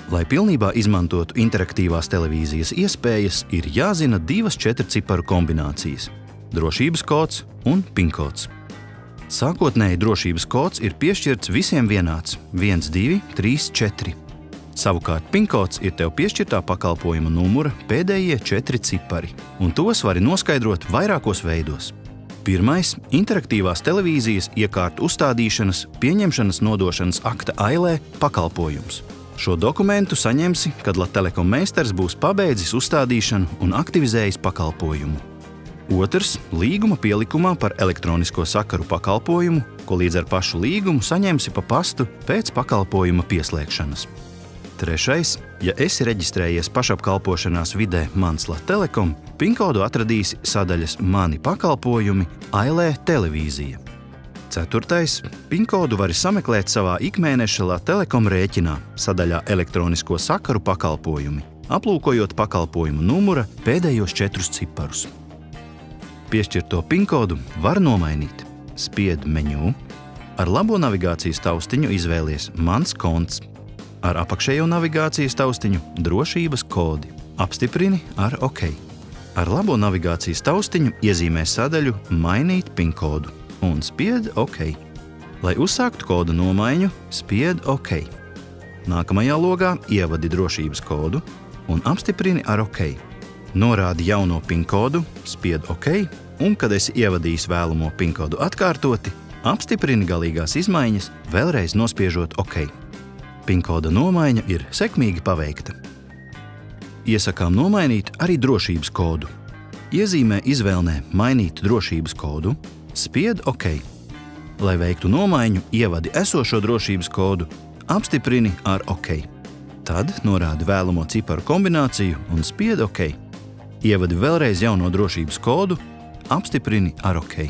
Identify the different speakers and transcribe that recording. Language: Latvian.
Speaker 1: Lai pilnībā izmantotu interaktīvās televīzijas iespējas, ir jāzina divas 4-ciparu kombinācijas – drošības kods un PIN kods. Sākotnēji drošības kods ir piešķirts visiem vienāds – 1, 2, 3, 4. Savukārt PIN kods ir tev piešķirtā pakalpojuma numura pēdējie 4 cipari, un tos vari noskaidrot vairākos veidos. Pirmais – interaktīvās televīzijas iekārtu uzstādīšanas, pieņemšanas nodošanas akta ailē pakalpojums. Šo dokumentu saņemsi, kad Latelekom meistars būs pabeidzis uzstādīšanu un aktivizējis pakalpojumu. Otrs – līguma pielikumā par elektronisko sakaru pakalpojumu, ko līdz ar pašu līgumu saņemsi pa pastu pēc pakalpojuma pieslēgšanas. Trešais – ja esi reģistrējies pašapkalpošanās vidē Mans Latelekom, PIN kodu atradīsi sadaļas Mani pakalpojumi ailē televīzija. Ceturtais – PIN kodu vari sameklēt savā ikmēneša Latelekom rēķinā sadaļā elektronisko sakaru pakalpojumi, aplūkojot pakalpojumu numura pēdējos 4 ciparus. Piešķirto PIN kodu var nomainīt. Spied menu, ar labo navigācijas taustiņu izvēlies Mans konts, ar apakšējo navigācijas taustiņu Drošības kodi, apstiprini ar OK. Ar labo navigācijas taustiņu iezīmē sadaļu Mainīt PIN kodu un spied OK. Lai uzsāktu kodu nomaiņu, spied OK. Nākamajā logā ievadi drošības kodu un apstiprini ar OK. Norādi jauno PIN kodu, spied OK, un, kad esi ievadījis vēlamo PIN kodu atkārtoti, apstiprini galīgās izmaiņas, vēlreiz nospiežot OK. PIN koda nomaiņa ir sekmīgi paveikta. Iesakām nomainīt arī drošības kodu. Iezīmē izvēlnē Mainīt drošības kodu, spied OK. Lai veiktu nomaiņu, ievadi esošo drošības kodu, apstiprini ar OK. Tad norādi vēlamo ciparu kombināciju un spied OK. Ievadi vēlreiz jauno drošības kodu, apstiprini ar OK.